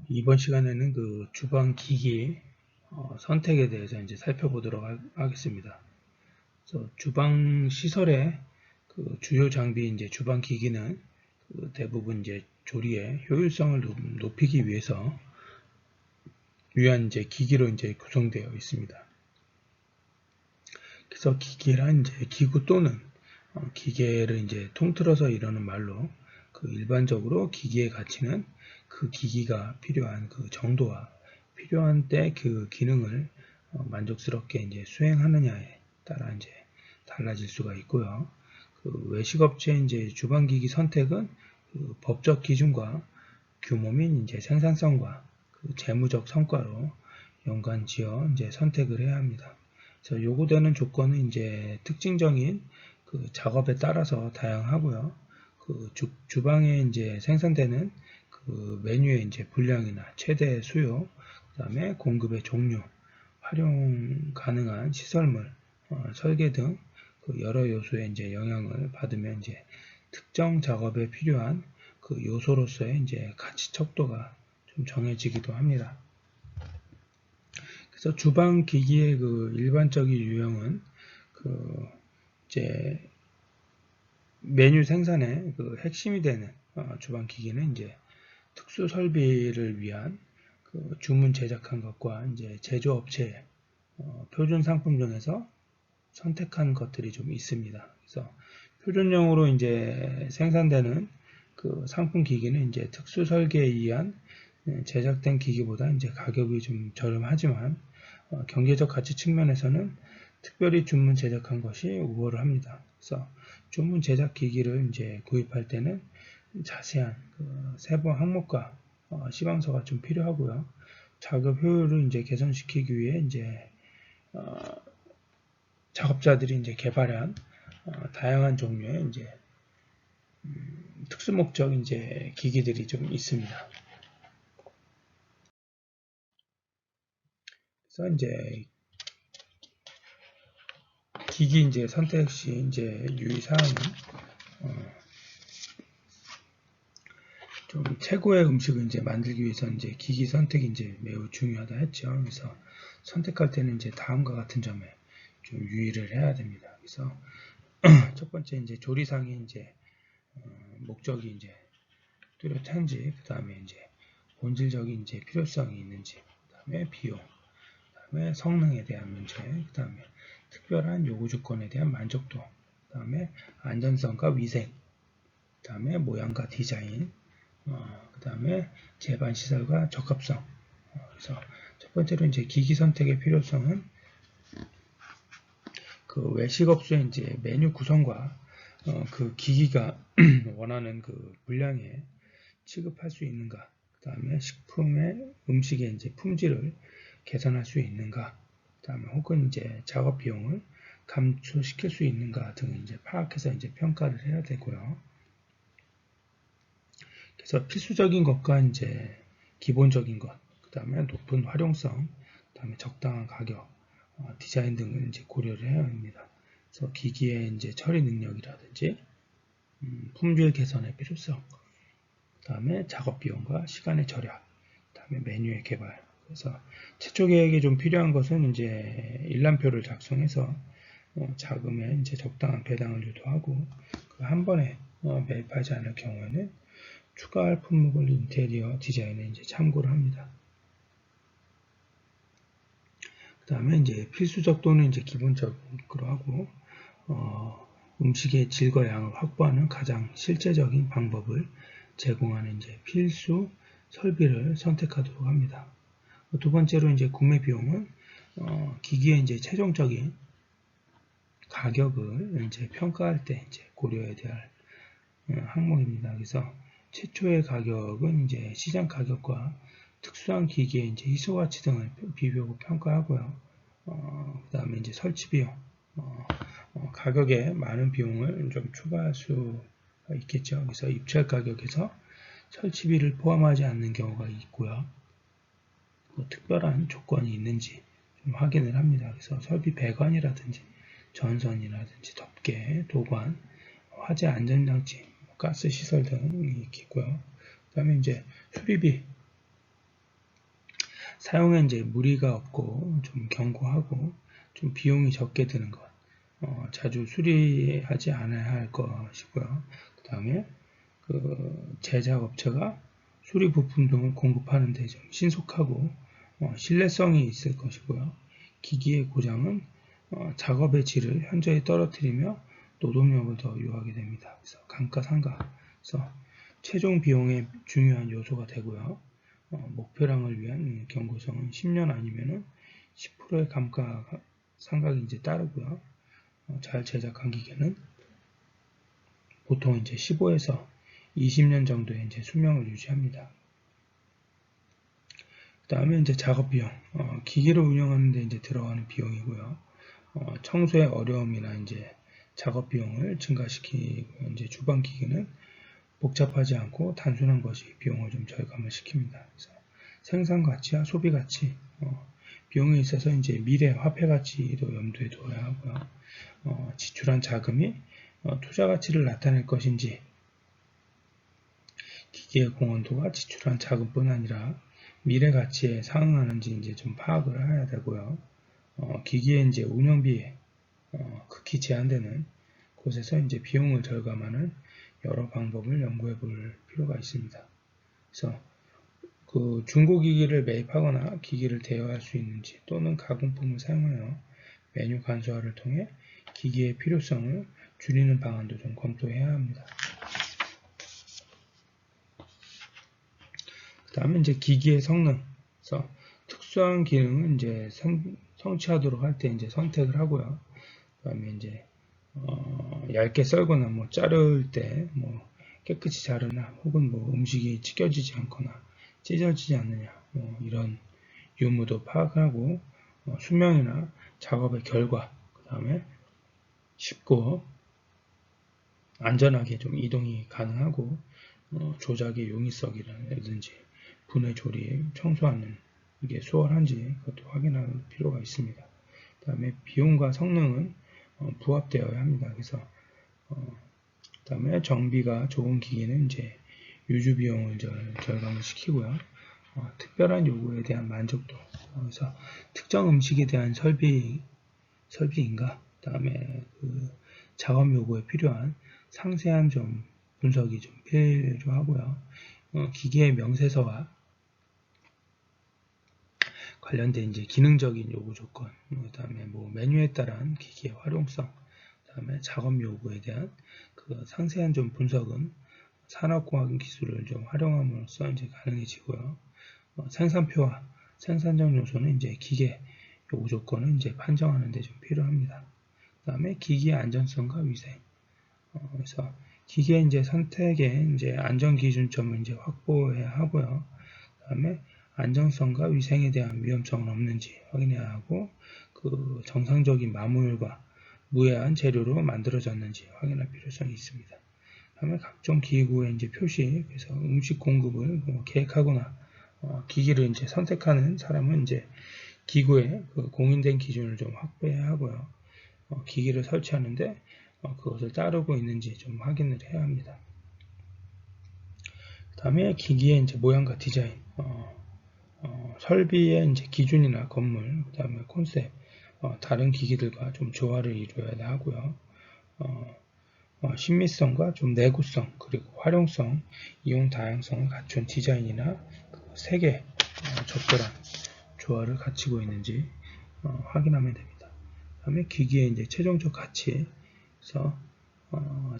이번 시간에는 그 주방 기기 선택에 대해서 이제 살펴보도록 하겠습니다. 그래서 주방 시설의 그 주요 장비 이제 주방 기기는 그 대부분 이제 조리의 효율성을 높이기 위한 이제 기기로 이제 구성되어 있습니다. 그래서 기기란 이제 기구 또는 기계를 이제 통틀어서 이러는 말로 그 일반적으로 기기의 가치는 그 기기가 필요한 그 정도와 필요한 때 그 기능을 만족스럽게 이제 수행하느냐에 따라 이제 달라질 수가 있고요. 그 외식업체 이제 주방기기 선택은 그 법적 기준과 규모 및 이제 생산성과 그 재무적 성과로 연관지어 이제 선택을 해야 합니다. 그래서 요구되는 조건은 이제 특징적인 그 작업에 따라서 다양하고요. 그 주방에 이제 생산되는 그 메뉴의 이제 분량이나 최대 수요, 그다음에 공급의 종류, 활용 가능한 시설물, 설계 등 그 여러 요소에 이제 영향을 받으면 이제 특정 작업에 필요한 그 요소로서의 이제 가치 척도가 좀 정해지기도 합니다. 그래서 주방 기기의 그 일반적인 유형은 그 이제 메뉴 생산의 그 핵심이 되는 주방 기기는 이제 특수 설비를 위한 그 주문 제작한 것과 이제 제조업체의 표준 상품 중에서 선택한 것들이 좀 있습니다. 그래서 표준형으로 이제 생산되는 그 상품 기기는 이제 특수 설계에 의한 제작된 기기보다 이제 가격이 좀 저렴하지만 경제적 가치 측면에서는 특별히 주문 제작한 것이 우월을 합니다. 그래서 주문 제작 기기를 이제 구입할 때는 자세한 그 세부 항목과 시방서가 좀 필요하고요. 작업 효율을 이제 개선시키기 위해 이제 작업자들이 이제 개발한 다양한 종류의 이제 특수 목적 이제 기기들이 좀 있습니다. 그래서 이제 기기 이제 선택 시 이제 유의사항은 좀 최고의 음식을 이제 만들기 위해서 이제 기기 선택이 이제 매우 중요하다 했죠. 그래서 선택할 때는 이제 다음과 같은 점에 좀 유의를 해야 됩니다. 그래서 첫 번째 이제 조리상의 이제 목적이 이제 뚜렷한지, 그 다음에 이제 본질적인 이제 필요성이 있는지, 그 다음에 비용, 그 다음에 성능에 대한 문제, 그 다음에 특별한 요구 조건에 대한 만족도, 그 다음에 안전성과 위생, 그 다음에 모양과 디자인, 그 다음에 제반 시설과 적합성. 그래서 첫 번째로 이제 기기 선택의 필요성은 그 외식업소의 이제 메뉴 구성과 그 기기가 원하는 그 분량에 취급할 수 있는가, 그 다음에 식품의 음식의 이제 품질을 개선할 수 있는가, 그 다음에 혹은 이제 작업 비용을 감소시킬 수 있는가 등을 이제 파악해서 이제 평가를 해야 되고요. 그래서 필수적인 것과 이제 기본적인 것, 그 다음에 높은 활용성, 그 다음에 적당한 가격, 디자인 등을 이제 고려를 해야 합니다. 그래서 기기의 이제 처리 능력이라든지 품질 개선의 필요성, 그 다음에 작업 비용과 시간의 절약, 그 다음에 메뉴의 개발. 그래서 최초 계획에 좀 필요한 것은 이제 일람표를 작성해서 자금에 이제 적당한 배당을 유도하고 그 한 번에 매입하지 않을 경우에는 추가할 품목을 인테리어 디자인에 이제 참고를 합니다. 그 다음에 이제 필수적 또는 이제 기본적으로 하고 음식의 질과 양을 확보하는 가장 실제적인 방법을 제공하는 이제 필수 설비를 선택하도록 합니다. 두 번째로 이제 구매 비용은 기기의 이제 최종적인 가격을 이제 평가할 때 이제 고려해야 될 항목입니다. 그래서 최초의 가격은 이제 시장 가격과 특수한 기기의 이제 희소가치 등을 비교하고 평가하고요. 그 다음에 이제 설치 비용, 가격에 많은 비용을 좀 추가할 수 있겠죠. 그래서 입찰 가격에서 설치비를 포함하지 않는 경우가 있고요. 뭐 특별한 조건이 있는지 좀 확인을 합니다. 그래서 설비 배관이라든지 전선이라든지 덮개, 도관, 화재 안전장치, 가스 시설 등이 있고요. 그 다음에 이제 수리비, 사용에 이제 무리가 없고 좀 견고하고 좀 비용이 적게 드는 것. 자주 수리하지 않아야 할 것이고요. 그 다음에 그 제작 업체가 수리 부품 등을 공급하는 데 좀 신속하고 신뢰성이 있을 것이고요. 기기의 고장은 작업의 질을 현저히 떨어뜨리며 노동력을 더 요하게 됩니다. 그래서 감가상각, 그래서 최종 비용의 중요한 요소가 되고요. 목표량을 위한 경고성은 10년 아니면은 10%의 감가상각이 이제 따르고요. 잘 제작한 기계는 보통 이제 15에서 20년 정도의 이제 수명을 유지합니다. 그 다음에 이제 작업 비용, 기계를 운영하는데 이제 들어가는 비용이고요. 청소의 어려움이나 이제 작업 비용을 증가시키고 이제 주방 기기는 복잡하지 않고 단순한 것이 비용을 좀 절감을 시킵니다. 그래서 생산 가치와 소비 가치, 비용에 있어서 이제 미래 화폐 가치도 염두에 둬야 하고요. 지출한 자금이 투자 가치를 나타낼 것인지, 기계의 공헌도가 지출한 자금뿐 아니라 미래 가치에 상응하는지 이제 좀 파악을 해야 되고요. 기기의 이제 운영비 극히 제한되는 곳에서 이제 비용을 절감하는 여러 방법을 연구해 볼 필요가 있습니다. 그래서 그 중고기기를 매입하거나 기기를 대여할 수 있는지 또는 가공품을 사용하여 메뉴 간소화를 통해 기기의 필요성을 줄이는 방안도 좀 검토해야 합니다. 그 다음에 이제 기기의 성능, 그래서 특수한 기능은 이제 성취하도록 할 때 이제 선택을 하고요. 그 다음에 이제 얇게 썰거나 뭐 자를 때 뭐 깨끗이 자르나 혹은 뭐 음식이 찢겨지지 않거나 찢어지지 않느냐 뭐 이런 유무도 파악하고 수명이나 작업의 결과, 그 다음에 쉽고 안전하게 좀 이동이 가능하고 조작의 용이성이라든지 분해 조립, 청소하는 이게 수월한지 그것도 확인할 필요가 있습니다. 그 다음에 비용과 성능은 부합되어야 합니다. 그래서 그 다음에 정비가 좋은 기기는 이제 유주 비용을 절감을 시키고요. 특별한 요구에 대한 만족도, 그래서 특정 음식에 대한 설비인가, 그 다음에 그 작업 요구에 필요한 상세한 좀 분석이 좀 필요하고요. 기계의 명세서와 관련된 이제 기능적인 요구 조건, 그 다음에 뭐 메뉴에 따른 기기의 활용성, 그 다음에 작업 요구에 대한 그 상세한 좀 분석은 산업공학 기술을 좀 활용함으로써 이제 가능해지고요. 생산표와 생산적 요소는 이제 기계 요구 조건을 이제 판정하는 데 좀 필요합니다. 그 다음에 기기의 안전성과 위생. 그래서 기계 이제 선택의 이제 안전 기준점을 이제 확보해야 하고요. 그 다음에 안정성과 위생에 대한 위험성은 없는지 확인해야 하고, 그 정상적인 마모율과 무해한 재료로 만들어졌는지 확인할 필요성이 있습니다. 다음에 각종 기구의 이제 표시, 그래서 음식 공급을 계획하거나 기기를 이제 선택하는 사람은 이제 기구의 그 공인된 기준을 좀 확보해야 하고요. 기기를 설치하는데 그것을 따르고 있는지 좀 확인을 해야 합니다. 그 다음에 기기의 이제 모양과 디자인, 설비의 이제 기준이나 건물, 그 다음에 콘셉트, 다른 기기들과 좀 조화를 이루어야 하고요. 신미성과 좀 내구성, 그리고 활용성, 이용 다양성을 갖춘 디자인이나 그 색의 적절한 조화를 갖추고 있는지 확인하면 됩니다. 그 다음에 기기의 이제 최종적 가치, 그래서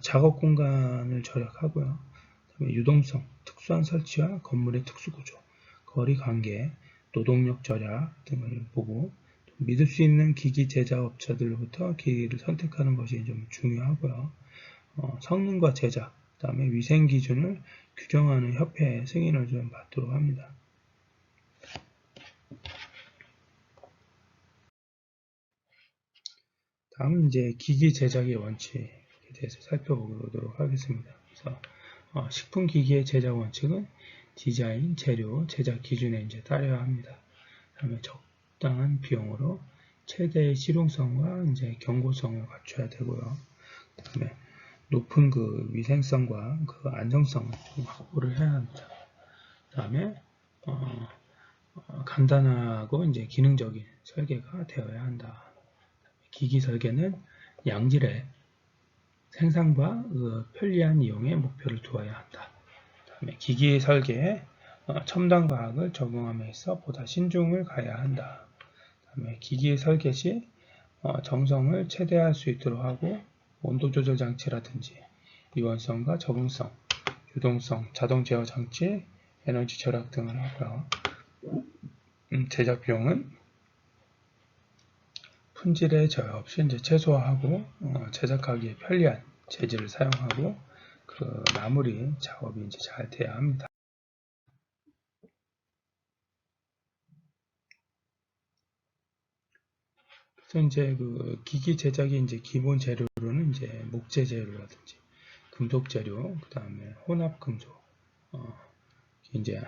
작업 공간을 절약하고요. 그다음에 유동성, 특수한 설치와 건물의 특수구조, 거리 관계, 노동력 절약 등을 보고 믿을 수 있는 기기 제작 업체들로부터 기기를 선택하는 것이 좀 중요하고요. 성능과 제작, 그 다음에 위생 기준을 규정하는 협회의 승인을 좀 받도록 합니다. 다음은 이제 기기 제작의 원칙에 대해서 살펴보도록 하겠습니다. 그래서 식품 기기의 제작 원칙은 디자인, 재료, 제작 기준에 이제 따라야 합니다. 다음에 적당한 비용으로 최대의 실용성과 이제 경고성을 갖춰야 되고요. 그다음에 높은 그 위생성과 그 안정성을 확보를 해야 합니다. 그 다음에 간단하고 이제 기능적인 설계가 되어야 한다. 기기 설계는 양질의 생산과 편리한 이용에 목표를 두어야 한다. 다음에 기기 설계에 첨단 과학을 적용함에 있어 보다 신중을 가해야 한다. 다음에 기기 설계 시 정성을 최대화할 수 있도록 하고 온도 조절 장치라든지 유연성과 적응성, 유동성, 자동 제어 장치, 에너지 절약 등을 하고요. 제작 비용은 품질의 저하 없이 이제 최소화하고 제작하기에 편리한 재질을 사용하고 그 마무리 작업이 이제 잘 돼야 합니다. 그래서 이제 그 기기 제작의 이제 기본 재료로는 이제 목재 재료라든지 금속 재료, 그 다음에 혼합 금속, 이제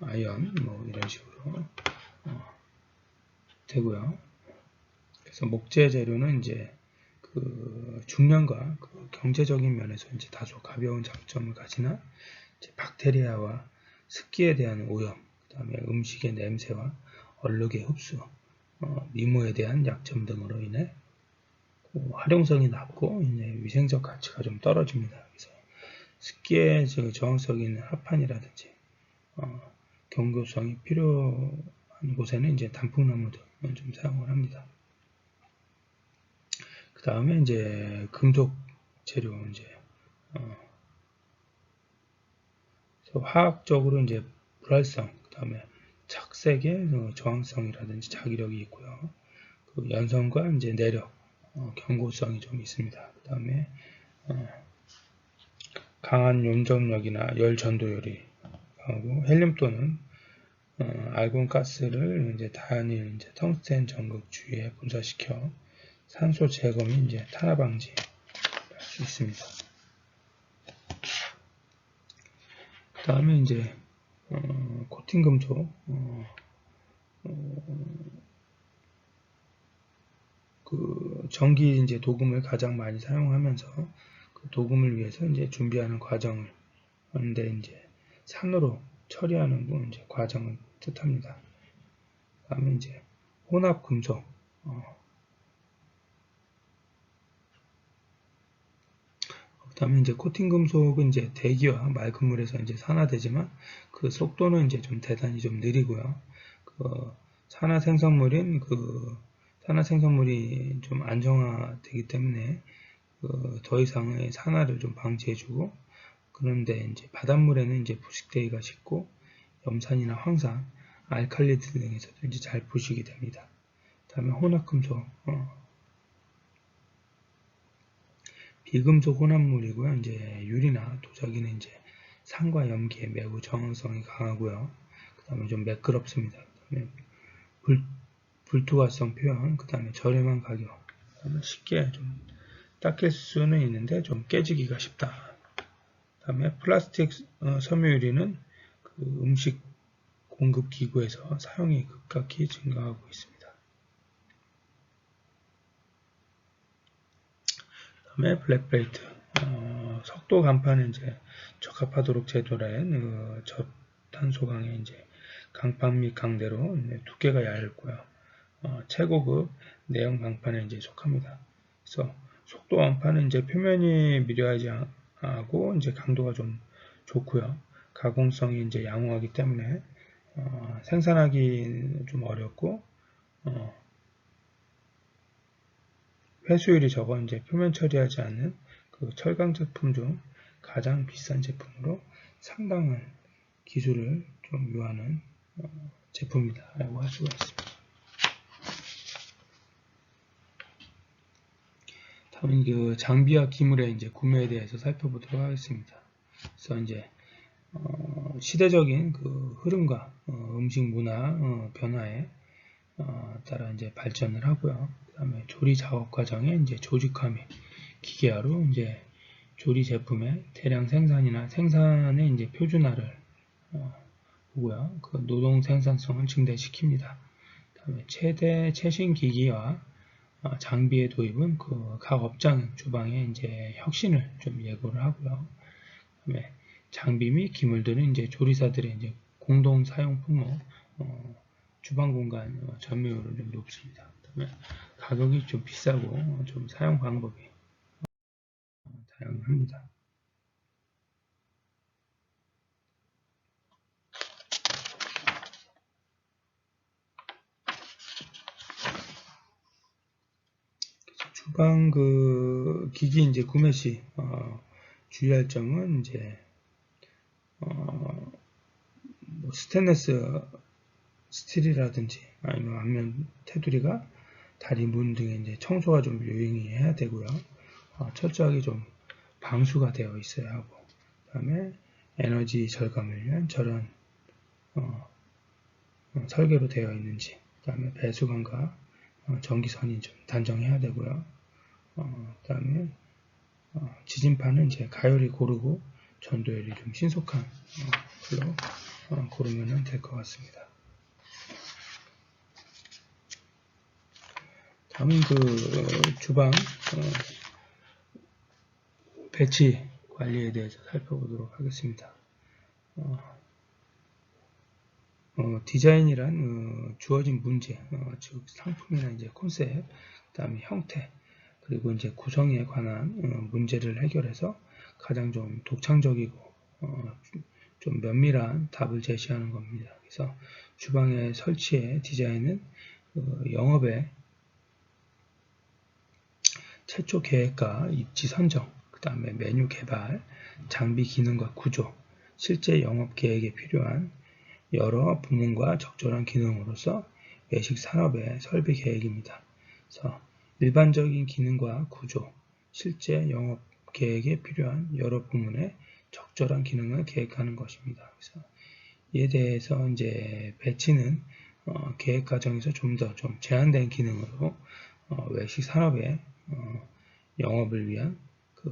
아연 뭐 이런 식으로 되고요. 그래서 목재 재료는 이제 그 중량과 그 경제적인 면에서 이제 다소 가벼운 장점을 가지나 이제 박테리아와 습기에 대한 오염, 그 다음에 음식의 냄새와 얼룩의 흡수, 미모에 대한 약점 등으로 인해 활용성이 낮고 이제 위생적 가치가 좀 떨어집니다. 그래서 습기에 저항성 있는 합판이라든지 경고성이 필요한 곳에는 이제 단풍나무 등을 좀 사용을 합니다. 그 다음에 이제 금속 재료 이제 화학적으로 이제 불활성, 그 다음에 착색의 저항성이라든지 자기력이 있고요. 그 연성과 이제 내력, 경고성이 좀 있습니다. 그 다음에 강한 용접력이나 열 전도율이 하고 헬륨 또는 알곤 가스를 이제 단일 이제 텅스텐 전극 주위에 분사시켜 산소 제거 및 이제 탄화 방지할 수 있습니다. 그 다음에 이제 코팅 금속 그 전기 이제 도금을 가장 많이 사용하면서 그 도금을 위해서 이제 준비하는 과정을 하는데 이제 산으로 처리하는 이제 과정을 뜻합니다. 다음에 이제 혼합 금속 그다음에 이제 코팅 금속은 이제 대기와 맑은 물에서 이제 산화되지만 그 속도는 이제 좀 대단히 좀 느리고요. 그 산화 생성물인 그 산화 생성물이 좀 안정화되기 때문에 더 이상의 산화를 좀 방지해주고 그런데 이제 바닷물에는 이제 부식되기가 쉽고 염산이나 황산, 알칼리드 등에서도 이제 잘 부식이 됩니다. 다음에 혼합금속 비금속 혼합물이고요. 이제 유리나 도자기는 이제 산과 염기에 매우 저항성이 강하고요. 그 다음에 좀 매끄럽습니다. 그 다음에 불투과성 표현, 그 다음에 저렴한 가격, 그다음에 쉽게 좀 닦일 수는 있는데 좀 깨지기가 쉽다. 그 다음에 플라스틱 섬유유리는 그 음식 공급 기구에서 사용이 급격히 증가하고 있습니다. 다음에 블랙플레이트 석도 간판은 이제 적합하도록 제조된 저탄소강의 이제 강판 및 강대로 두께가 얇고요. 최고급 내형 방판에 이제 속합니다. 그래서 속도 완판은 이제 표면이 미려하지 않고 이제 강도가 좀 좋고요. 가공성이 이제 양호하기 때문에 생산하기 좀 어렵고 회수율이 적어 이제 표면 처리하지 않는 그 철강 제품 중 가장 비싼 제품으로 상당한 기술을 좀 요하는 제품이다라고 할 수가 있습니다. 다음은 그 장비와 기물의 이제 구매에 대해서 살펴보도록 하겠습니다. 그래서 이제 시대적인 그 흐름과 음식 문화 변화에 따라 이제 발전을 하고요. 그다음에 조리 작업 과정에 이제 조직화 및 기계화로 이제 조리 제품의 대량 생산이나 생산의 이제 표준화를 보고요. 그 노동 생산성을 증대시킵니다. 그다음에 최신 기기와 장비의 도입은 그 각 업장 주방에 이제 혁신을 좀 예고를 하고요. 그다음에 장비 및 기물들은 이제 조리사들의 이제 공동 사용 품목, 주방 공간 점유율은 좀 높습니다. 그다음에 가격이 좀 비싸고 좀 사용 방법이 다양합니다. 주방 그 기기 이제 구매 시 주의할 점은 이제 뭐 스테인리스 스틸이라든지 아니면 앞면 테두리가 다리 문 등에 이제 청소가 좀 유의해야 되고요. 철저하게 좀 방수가 되어 있어야 하고, 그다음에 에너지 절감을 위한 저런 설계로 되어 있는지, 그다음에 배수관과 전기선이 좀 단정해야 되고요. 그다음에 지진판은 이제 가열이 고르고 전도열이 좀 신속한 걸로 고르면 될 것 같습니다. 다음은 그 주방 배치 관리에 대해서 살펴보도록 하겠습니다. 디자인이란 주어진 문제, 즉 상품이나 이제 컨셉, 그다음에 형태, 그리고 이제 구성에 관한 문제를 해결해서 가장 좀 독창적이고 좀 면밀한 답을 제시하는 겁니다. 그래서 주방의 설치의 디자인은 영업의 최초 계획과 입지 선정, 그 다음에 메뉴 개발, 장비 기능과 구조, 실제 영업 계획에 필요한 여러 부문과 적절한 기능으로서 외식 산업의 설비 계획입니다. 그래서 일반적인 기능과 구조, 실제 영업 계획에 필요한 여러 부문의 적절한 기능을 계획하는 것입니다. 그래서 이에 대해서 이제 배치는 계획 과정에서 좀 더 좀 제한된 기능으로 외식 산업의 영업을 위한 그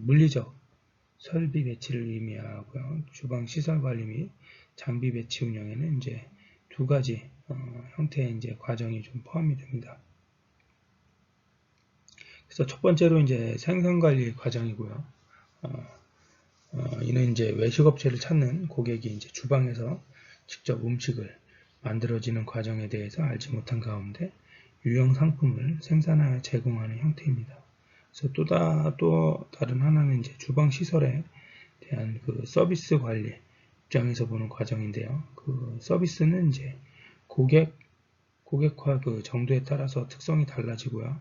물리적 설비 배치를 의미하고요. 주방 시설 관리 및 장비 배치 운영에는 이제 두 가지 형태의 이제 과정이 좀 포함이 됩니다. 그래서 첫 번째로 이제 생산 관리 과정이고요. 이는 이제 외식업체를 찾는 고객이 이제 주방에서 직접 음식을 만들어지는 과정에 대해서 알지 못한 가운데 유형 상품을 생산하여 제공하는 형태입니다. 그래서 또 다른 하나는 이제 주방 시설에 대한 그 서비스 관리 입장에서 보는 과정인데요. 그 서비스는 이제 고객화 그 정도에 따라서 특성이 달라지고요.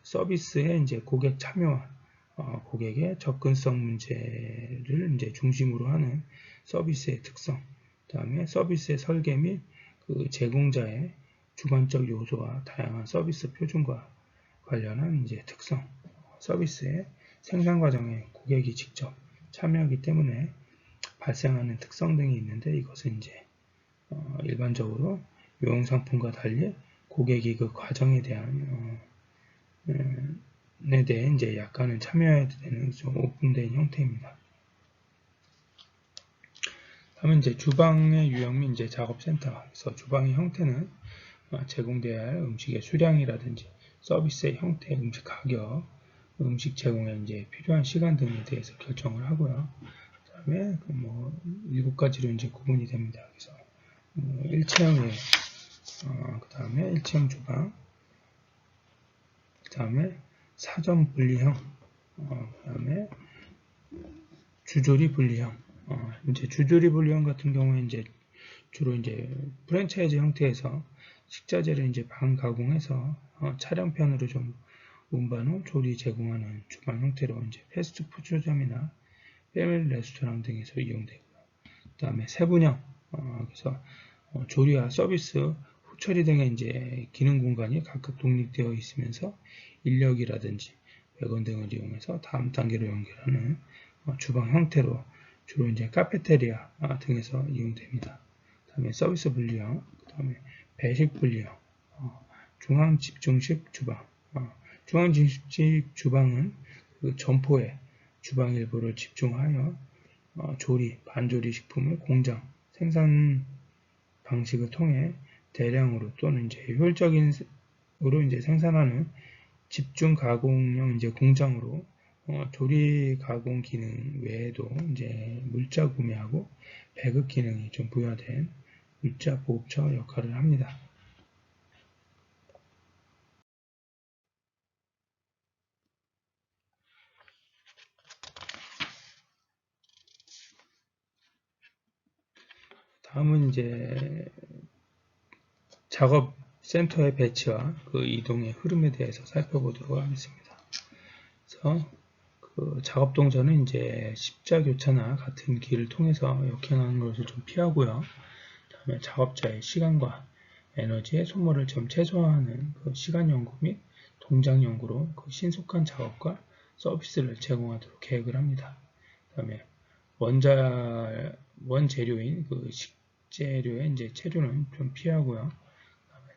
서비스에 이제 고객 참여와 고객의 접근성 문제를 이제 중심으로 하는 서비스의 특성, 그다음에 서비스의 설계 및 그 제공자의 주관적 요소와 다양한 서비스 표준과 관련한 이제 특성, 서비스의 생산 과정에 고객이 직접 참여하기 때문에 발생하는 특성 등이 있는데 이것은 이제 일반적으로 유형 상품과 달리 고객이 그 과정에 대한 에 대해 이제 약간은 참여해야 되는 좀 오픈된 형태입니다. 다음은 이제 주방의 유형 및 이제 작업센터. 그래서 주방의 형태는 제공되어야 할 음식의 수량이라든지 서비스의 형태, 음식 가격, 음식 제공에 이제 필요한 시간 등에 대해서 결정을 하고요. 그다음에 뭐 7가지로 이제 구분이 됩니다. 그래서 일체형의 그다음에 일체형 주방, 그다음에 사전 분리형, 그다음에 주조리 분리형. 이제 주조리 분리형 같은 경우에 이제 주로 이제 프랜차이즈 형태에서 식자재를 이제 반가공해서 차량편으로 좀 운반 후 조리 제공하는 주방 형태로 이제 패스트푸드점이나 패밀리 레스토랑 등에서 이용되고요. 그다음에 세분형, 그래서 조리와 서비스, 후처리 등의 이제 기능 공간이 각각 독립되어 있으면서 인력이라든지 배관 등을 이용해서 다음 단계로 연결하는 주방 형태로 주로 이제 카페테리아 등에서 이용됩니다. 그다음에 서비스 분리형, 그다음에 배식 분리형, 중앙 집중식 주방. 중앙 집중식 주방은 그 점포에 주방 일부를 집중하여 조리, 반조리 식품을 공장 생산 방식을 통해 대량으로 또는 이제 효율적인으로 이제 생산하는 집중 가공형 이제 공장으로 조리 가공 기능 외에도 이제 물자 구매하고 배급 기능이 좀 부여된 U자 보급처 역할을 합니다. 다음은 이제 작업 센터의 배치와 그 이동의 흐름에 대해서 살펴보도록 하겠습니다. 그래서 그 작업 동선은 이제 십자교차나 같은 길을 통해서 역행하는 것을 좀 피하고요. 다음에 작업자의 시간과 에너지의 소모를 좀 최소화하는 그 시간 연구 및 동작 연구로 그 신속한 작업과 서비스를 제공하도록 계획을 합니다. 다음에 원재료인 그 식재료의 이제 체류는 좀 피하고요.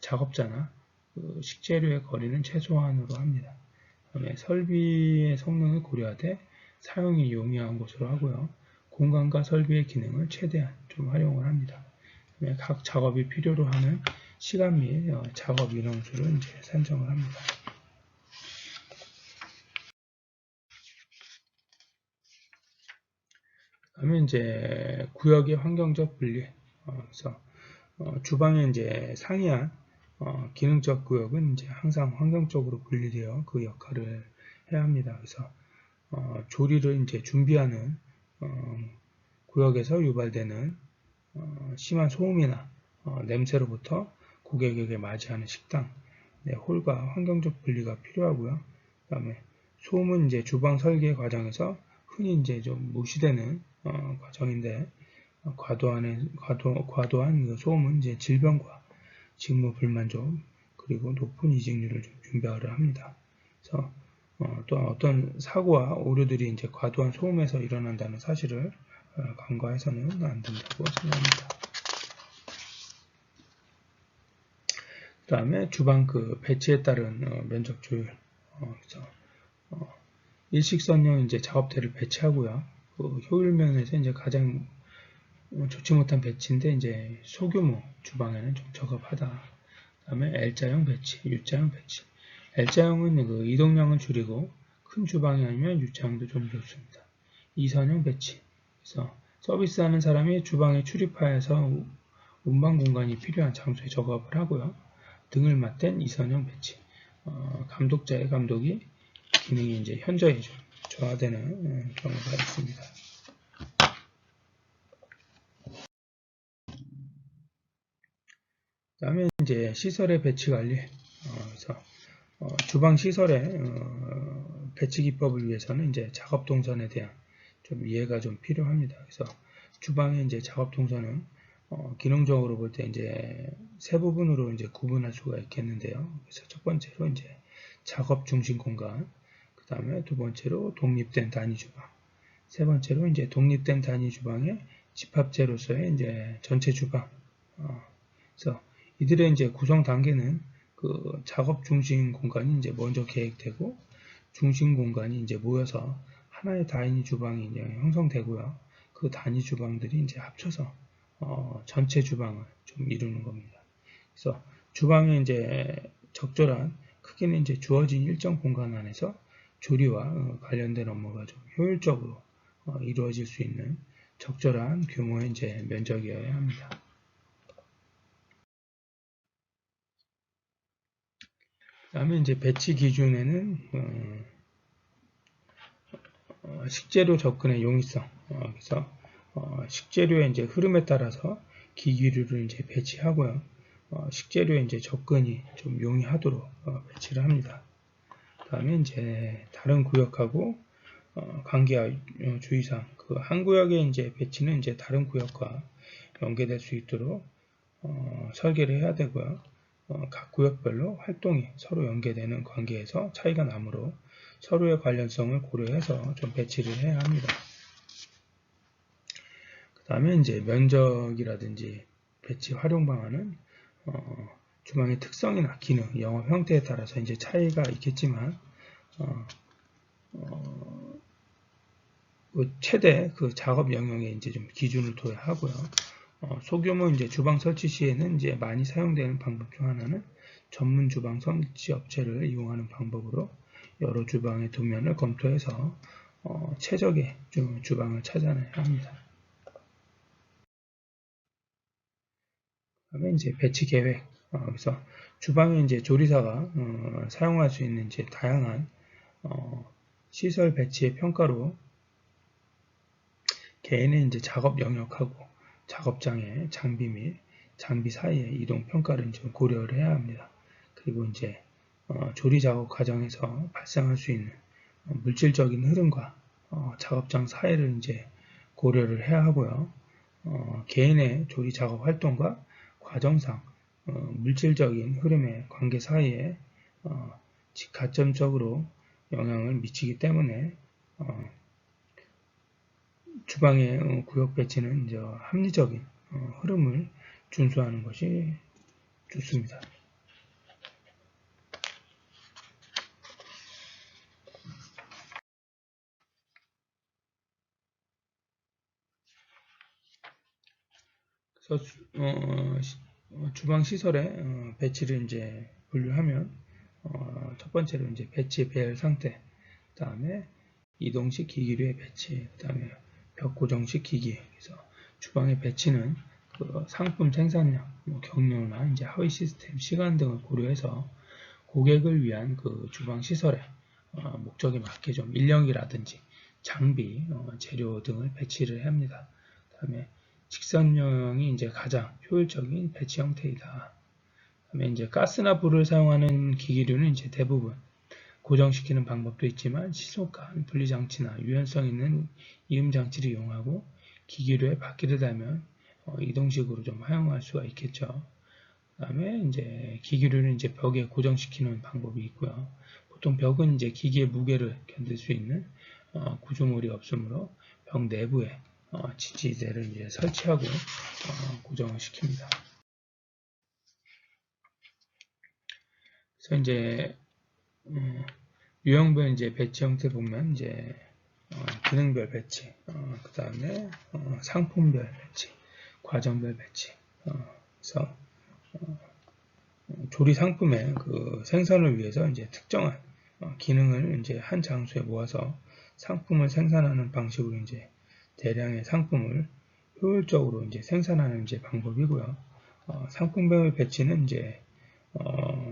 작업자나 그 식재료의 거리는 최소한으로 합니다. 다음에 설비의 성능을 고려하되 사용이 용이한 곳으로 하고요. 공간과 설비의 기능을 최대한 좀 활용을 합니다. 각 작업이 필요로 하는 시간 및 작업 인원수를 이제 산정을 합니다. 그다음에 이제 구역의 환경적 분리. 그래서 주방의 이제 상이한 기능적 구역은 이제 항상 환경적으로 분리되어 그 역할을 해야 합니다. 그래서 조리를 이제 준비하는 구역에서 유발되는 심한 소음이나 냄새로부터 고객에게 맞이하는 식당, 네, 홀과 환경적 분리가 필요하고요. 그다음에 소음은 이제 주방 설계 과정에서 흔히 이제 좀 무시되는 과정인데 과도한 그 소음은 이제 질병과 직무 불만족 그리고 높은 이직률을 좀 준비를 합니다. 그래서 또 어떤 사고와 오류들이 이제 과도한 소음에서 일어난다는 사실을 간과해서는 안 된다고 생각합니다. 그 다음에 주방 그 배치에 따른 면적 조율. 그래서 일식선형 이제 작업대를 배치하고요. 그 효율 면에서 이제 가장 좋지 못한 배치인데 이제 소규모 주방에는 좀 적합하다. 그 다음에 L자형 배치, U자형 배치. L자형은 그 이동량을 줄이고 큰 주방이 아니면 U자형도 좀 좋습니다. 2선형 배치. 그래서 서비스하는 사람이 주방에 출입하여서 운반 공간이 필요한 장소에 작업을 하고요. 등을 맞댄 2선형 배치. 감독자의 감독이 기능이 이제 현저히 좀 저하되는 경우가 있습니다. 다음에 이제 시설의 배치 관리. 그래서 주방 시설의 배치 기법을 위해서는 이제 작업 동선에 대한 좀 이해가 좀 필요합니다. 그래서 주방의 이제 작업 동선은 기능적으로 볼 때 이제 세 부분으로 이제 구분할 수가 있겠는데요. 그래서 첫 번째로 이제 작업 중심 공간, 그 다음에 두 번째로 독립된 단위 주방, 세 번째로 이제 독립된 단위 주방의 집합재로서의 이제 전체 주방. 그래서 이들의 이제 구성 단계는 그 작업 중심 공간이 이제 먼저 계획되고 중심 공간이 이제 모여서 하나의 단위 주방이 이제 형성되고요. 그 단위 주방들이 이제 합쳐서 전체 주방을 좀 이루는 겁니다. 그래서 주방의 이제 적절한 크기는 이제 주어진 일정 공간 안에서 조리와 관련된 업무가 좀 효율적으로 이루어질 수 있는 적절한 규모의 이제 면적이어야 합니다. 다음에 이제 배치 기준에는 식재료 접근의 용이성. 그래서 식재료의 이제 흐름에 따라서 기기류를 이제 배치하고요. 식재료의 이제 접근이 좀 용이하도록 배치를 합니다. 다음에 이제 다른 구역하고 관계와 주의사항. 그 한 구역의 이제 배치는 이제 다른 구역과 연계될 수 있도록 설계를 해야 되고요. 각 구역별로 활동이 서로 연계되는 관계에서 차이가 나므로 서로의 관련성을 고려해서 좀 배치를 해야 합니다. 그 다음에 이제 면적이라든지 배치 활용 방안은 주방의 특성이나 기능, 영업 형태에 따라서 이제 차이가 있겠지만 최대 그 작업 영역에 이제 좀 기준을 둬야 하고요. 소규모 이제 주방 설치 시에는 이제 많이 사용되는 방법 중 하나는 전문 주방 설치 업체를 이용하는 방법으로 여러 주방의 도면을 검토해서 최적의 주방을 찾아내야 합니다. 그다음에 이제 배치 계획. 그래서 주방에 이제 조리사가 사용할 수 있는 이제 다양한 시설 배치의 평가로 개인의 이제 작업 영역하고 작업장의 장비 및 장비 사이의 이동 평가를 좀 고려를 해야 합니다. 그리고 이제 조리 작업 과정에서 발생할 수 있는 물질적인 흐름과 작업장 사이를 이제 고려를 해야 하고요. 개인의 조리 작업 활동과 과정상 물질적인 흐름의 관계 사이에 직가점적으로 영향을 미치기 때문에 주방의 구역 배치는 이제 합리적인 흐름을 준수하는 것이 좋습니다. 그래서 주방 시설의 배치를 이제 분류하면 첫 번째로 이제 배치 배열 상태, 그다음에 이동식 기기류의 배치, 그다음에 벽 고정식 기기. 그래서 주방의 배치는 그 상품 생산량, 경로나 이제 하위 시스템, 시간 등을 고려해서 고객을 위한 그 주방 시설의 목적에 맞게 좀 인력이라든지 장비, 재료 등을 배치를 해야 합니다. 그다음에 직선형이 이제 가장 효율적인 배치 형태이다. 그다음에 이제 가스나 불을 사용하는 기기류는 이제 대부분 고정시키는 방법도 있지만 시속간 분리장치나 유연성 있는 이음장치를 이용하고 기기류에 바퀴를 달면 이동식으로 좀 사용할 수가 있겠죠. 그 다음에 이제 기기류는 이제 벽에 고정시키는 방법이 있고요. 보통 벽은 이제 기기의 무게를 견딜 수 있는 구조물이 없으므로 벽 내부에 지지대를 이제 설치하고 고정을 시킵니다. 그래서 이제 유형별 이제 배치 형태 보면 이제 기능별 배치, 그 다음에 상품별 배치, 과정별 배치. 그래서 조리 상품의 그 생산을 위해서 이제 특정한 기능을 이제 한 장소에 모아서 상품을 생산하는 방식으로 이제 대량의 상품을 효율적으로 이제 생산하는 이제 방법이고요. 상품별 배치는 이제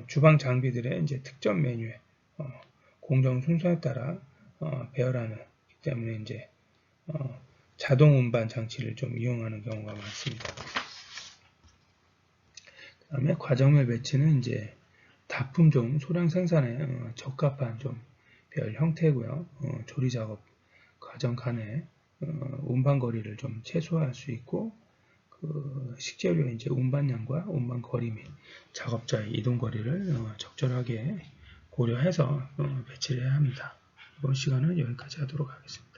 주방 장비들의 이제 특정 메뉴에 공정 순서에 따라 배열하는 기 때문에 이제 자동 운반 장치를 좀 이용하는 경우가 많습니다. 그 다음에 과정별 배치는 이제 다품종 소량 생산에 적합한 좀 배열 형태고요. 조리 작업 과정 간의 운반 거리를 좀 최소화할 수 있고 그 식재료의 이제 운반량과 운반 거리 및 작업자의 이동 거리를 적절하게 고려해서 배치를 해야 합니다. 이번 시간은 여기까지 하도록 하겠습니다.